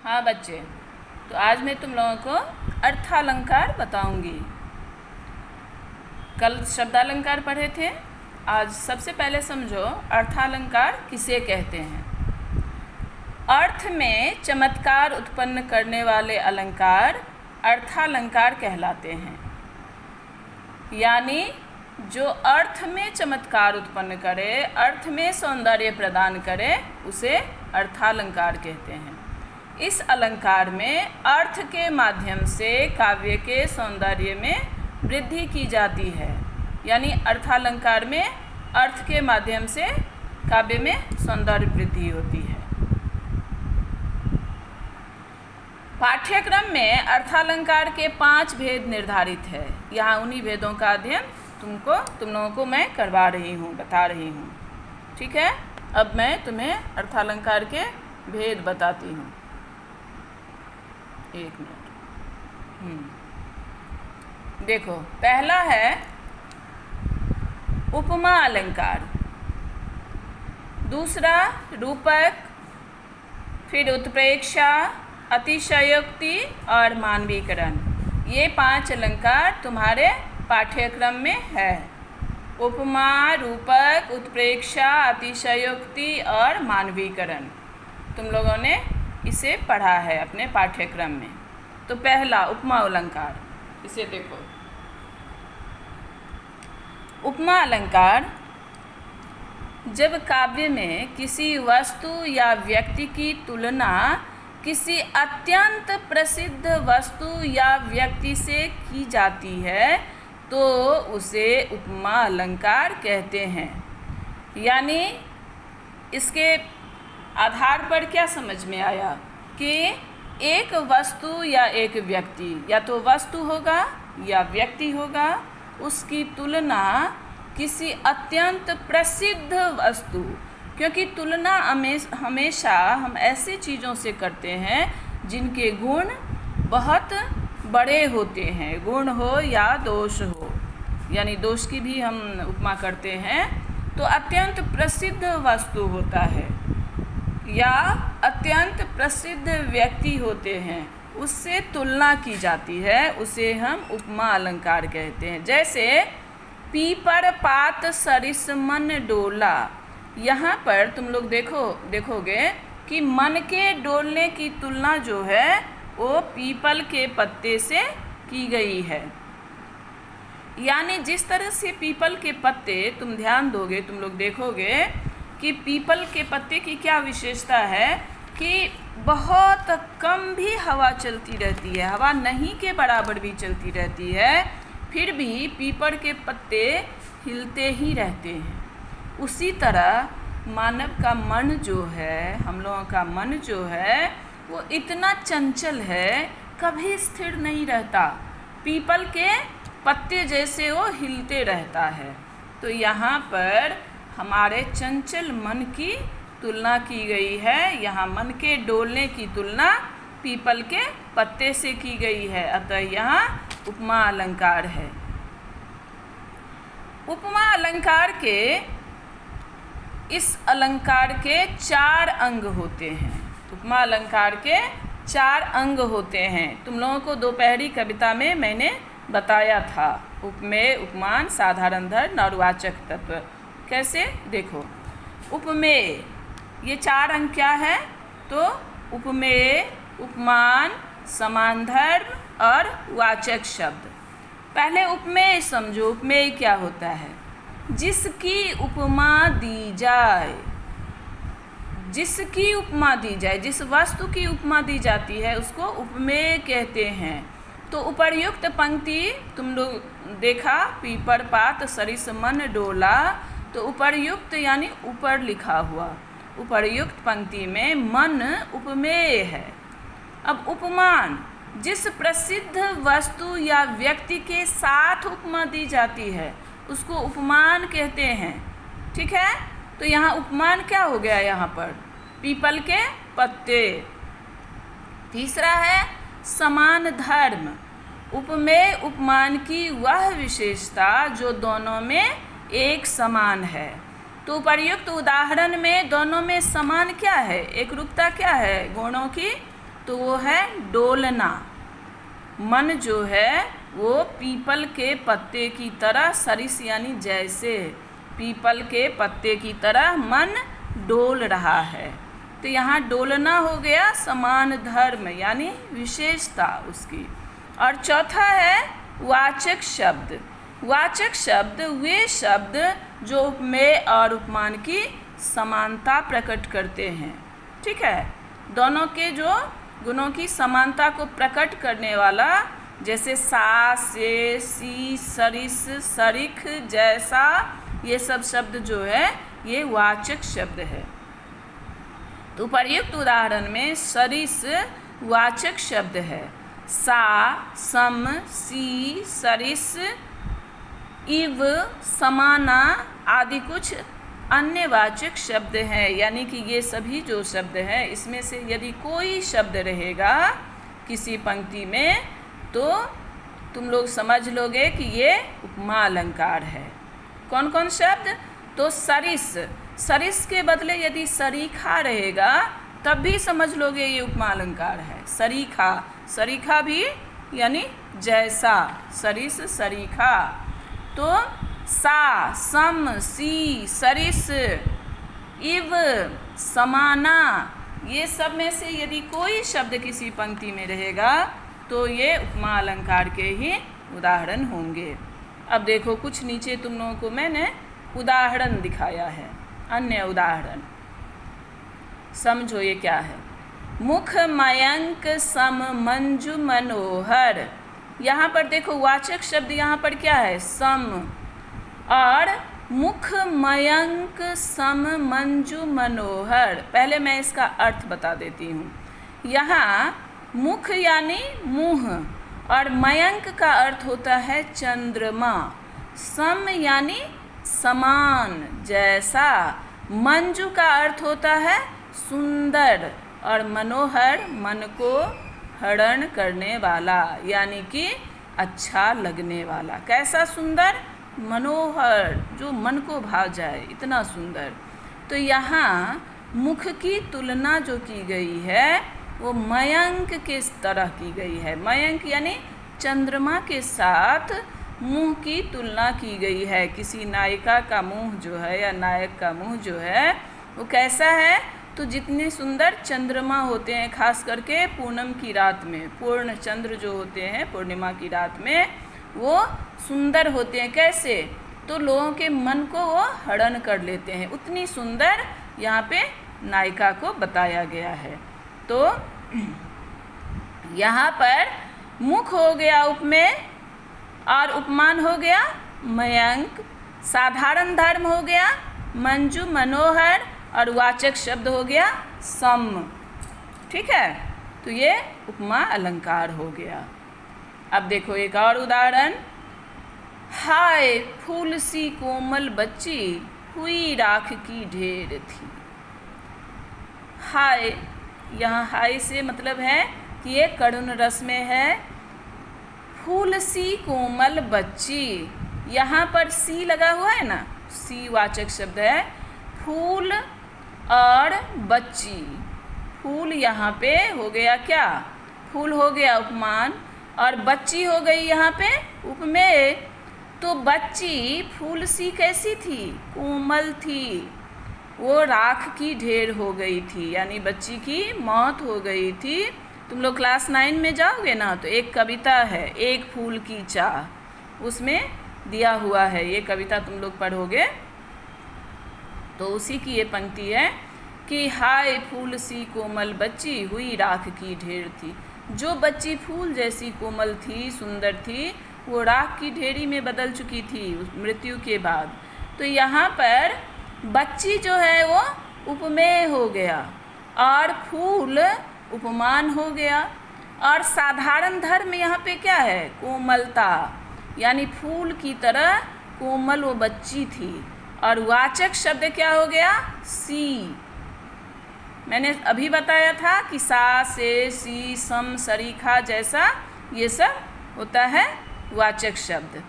हाँ बच्चे, तो आज मैं तुम लोगों को अर्थालंकार बताऊंगी। कल शब्दालंकार पढ़े थे, आज सबसे पहले समझो अर्थालंकार किसे कहते हैं। अर्थ में चमत्कार उत्पन्न करने वाले अलंकार अर्थालंकार कहलाते हैं। यानी जो अर्थ में चमत्कार उत्पन्न करे, अर्थ में सौंदर्य प्रदान करे, उसे अर्थालंकार कहते हैं। इस अलंकार में अर्थ के माध्यम से काव्य के सौंदर्य में वृद्धि की जाती है। यानी अर्थालंकार में अर्थ के माध्यम से काव्य में सौंदर्य वृद्धि होती है। पाठ्यक्रम में अर्थालंकार के 5 भेद निर्धारित है। यहाँ उन्हीं भेदों का अध्ययन तुम लोगों को मैं करवा रही हूँ, बता रही हूँ। ठीक है, अब मैं तुम्हें अर्थालंकार के भेद बताती हूँ। एक मिनट। देखो, पहला है उपमा अलंकार, दूसरा रूपक, फिर उत्प्रेक्षा, अतिशयोक्ति और मानवीकरण। ये 5 अलंकार तुम्हारे पाठ्यक्रम में है। उपमा, रूपक, उत्प्रेक्षा, अतिशयोक्ति और मानवीकरण तुम लोगों ने इसे पढ़ा है अपने पाठ्यक्रम में। तो पहला उपमा अलंकार, इसे देखो। उपमा अलंकार जब काव्य में किसी वस्तु या व्यक्ति की तुलना किसी अत्यंत प्रसिद्ध वस्तु या व्यक्ति से की जाती है तो उसे उपमा अलंकार कहते हैं। यानी इसके आधार पर क्या समझ में आया कि एक वस्तु या एक व्यक्ति, या तो वस्तु होगा या व्यक्ति होगा, उसकी तुलना किसी अत्यंत प्रसिद्ध वस्तु, क्योंकि तुलना हमेशा हम ऐसी चीज़ों से करते हैं जिनके गुण बहुत बड़े होते हैं, गुण हो या दोष हो, यानी दोष की भी हम उपमा करते हैं। तो अत्यंत प्रसिद्ध वस्तु होता है या अत्यंत प्रसिद्ध व्यक्ति होते हैं, उससे तुलना की जाती है, उसे हम उपमा अलंकार कहते हैं। जैसे पीपर पात सरिस मन डोला, यहाँ पर तुम लोग देखोगे कि मन के डोलने की तुलना जो है वो पीपल के पत्ते से की गई है। यानी जिस तरह से पीपल के पत्ते, तुम ध्यान दोगे, तुम लोग देखोगे कि पीपल के पत्ते की क्या विशेषता है कि बहुत कम भी हवा चलती रहती है, हवा नहीं के बराबर भी चलती रहती है, फिर भी पीपल के पत्ते हिलते ही रहते हैं। उसी तरह मानव का मन जो है, हम लोगों का मन जो है, वो इतना चंचल है, कभी स्थिर नहीं रहता, पीपल के पत्ते जैसे वो हिलते रहता है। तो यहाँ पर हमारे चंचल मन की तुलना की गई है। यहाँ मन के डोलने की तुलना पीपल के पत्ते से की गई है, अतः यहाँ उपमा अलंकार है। उपमा अलंकार के, इस अलंकार के 4 अंग होते हैं। उपमा अलंकार के 4 अंग होते हैं। तुम लोगों को दोपहरी कविता में मैंने बताया था, उपमेय, उपमान, साधारण धर्म और वाचक तत्व। कैसे, देखो, उपमेय, ये 4 अंग क्या है? तो उपमेय, उपमान, समान धर्म और वाचक शब्द। पहले उपमेय समझो। उपमेय क्या होता है? जिसकी उपमा दी जाए, जिसकी उपमा दी जाए, जिस वस्तु की उपमा दी जाती है उसको उपमेय कहते हैं। तो उपर्युक्त पंक्ति तुम लोग देखा, पीपर पात सरिस मन डोला, तो उपर्युक्त यानी ऊपर लिखा हुआ, उपर्युक्त पंक्ति में मन उपमेय है। अब उपमान, जिस प्रसिद्ध वस्तु या व्यक्ति के साथ उपमा दी जाती है उसको उपमान कहते हैं। ठीक है, तो यहाँ उपमान क्या हो गया? यहाँ पर पीपल के पत्ते। तीसरा है समान धर्म, उपमेय उपमान की वह विशेषता जो दोनों में एक समान है। तो उपर्युक्त उदाहरण में दोनों में समान क्या है? एक रूपता क्या है? गुणों की तो वो है डोलना। मन जो है वो पीपल के पत्ते की तरह, सरिस यानी जैसे, पीपल के पत्ते की तरह मन डोल रहा है। तो यहाँ डोलना हो गया समान धर्म यानी विशेषता उसकी। और चौथा है वाचक शब्द। वाचक शब्द वे शब्द जो उपमेय और उपमान की समानता प्रकट करते हैं। ठीक है, दोनों के जो गुणों की समानता को प्रकट करने वाला, जैसे सा, से, सी, सरिस, सरिख, जैसा, ये सब शब्द जो है ये वाचक शब्द है। तो उपर्युक्त उदाहरण में सरिस वाचक शब्द है। सा, सम, सी, सरिस, इव, समाना आदि कुछ अन्य वाचक शब्द हैं। यानी कि ये सभी जो शब्द हैं इसमें से यदि कोई शब्द रहेगा किसी पंक्ति में तो तुम लोग समझ लोगे कि ये उपमा अलंकार है। कौन कौन शब्द? तो सरिस, सरिस के बदले यदि सरीखा रहेगा तब भी समझ लोगे ये उपमा अलंकार है। सरीखा, सरीखा भी यानी जैसा, सरिस, सरीखा। तो सा, सम, सी, सरिस, इव, समाना, ये सब में से यदि कोई शब्द किसी पंक्ति में रहेगा तो ये उपमा अलंकार के ही उदाहरण होंगे। अब देखो कुछ नीचे तुम लोगों को मैंने उदाहरण दिखाया है, अन्य उदाहरण समझो ये क्या है। मुख मयंक सम मंजू मनोहर। यहाँ पर देखो वाचक शब्द यहाँ पर क्या है? सम। और मुख मयंक सम मंजू मनोहर, पहले मैं इसका अर्थ बता देती हूँ। यहाँ मुख यानी मुँह और मयंक का अर्थ होता है चंद्रमा, सम यानी समान, जैसा, मंजू का अर्थ होता है सुंदर और मनोहर मन को हरण करने वाला यानी कि अच्छा लगने वाला। कैसा सुंदर? मनोहर, जो मन को भाव जाए, इतना सुंदर। तो यहाँ मुख की तुलना जो की गई है वो मयंक के तरह की गई है। मयंक यानी चंद्रमा के साथ मुंह की तुलना की गई है। किसी नायिका का मुंह जो है या नायक का मुंह जो है वो कैसा है? तो जितने सुंदर चंद्रमा होते हैं, खास करके पूनम की रात में, पूर्ण चंद्र जो होते हैं पूर्णिमा की रात में, वो सुंदर होते हैं। कैसे? तो लोगों के मन को वो हरण कर लेते हैं। उतनी सुंदर यहाँ पे नायिका को बताया गया है। तो यहाँ पर मुख हो गया उपमेय और उपमान हो गया मयंक, साधारण धर्म हो गया मंजू मनोहर और वाचक शब्द हो गया सम। ठीक है, तो ये उपमा अलंकार हो गया। अब देखो एक और उदाहरण। हाय फूल सी कोमल बच्ची हुई राख की ढेर थी। हाय, यहाँ हाय से मतलब है कि ये करुण रस में है। फूल सी कोमल बच्ची, यहाँ पर सी लगा हुआ है ना, सी वाचक शब्द है। फूल और बच्ची, फूल यहाँ पे हो गया क्या? फूल हो गया उपमान और बच्ची हो गई यहाँ पे उपमेय। तो बच्ची फूल सी कैसी थी? कोमल थी, वो राख की ढेर हो गई थी, यानी बच्ची की मौत हो गई थी। तुम लोग क्लास 9 में जाओगे ना तो एक कविता है एक फूल की चाह, उसमें दिया हुआ है, ये कविता तुम लोग पढ़ोगे तो उसी की ये पंक्ति है कि हाय फूल सी कोमल बच्ची हुई राख की ढेर थी। जो बच्ची फूल जैसी कोमल थी, सुंदर थी, वो राख की ढेरी में बदल चुकी थी मृत्यु के बाद। तो यहाँ पर बच्ची जो है वो उपमेय हो गया और फूल उपमान हो गया। और साधारण धर्म यहाँ पे क्या है? कोमलता, यानी फूल की तरह कोमल वो बच्ची थी। और वाचक शब्द क्या हो गया? सी। मैंने अभी बताया था कि सा, से, सी, सम, सरीखा जैसा ये सब होता है वाचक शब्द।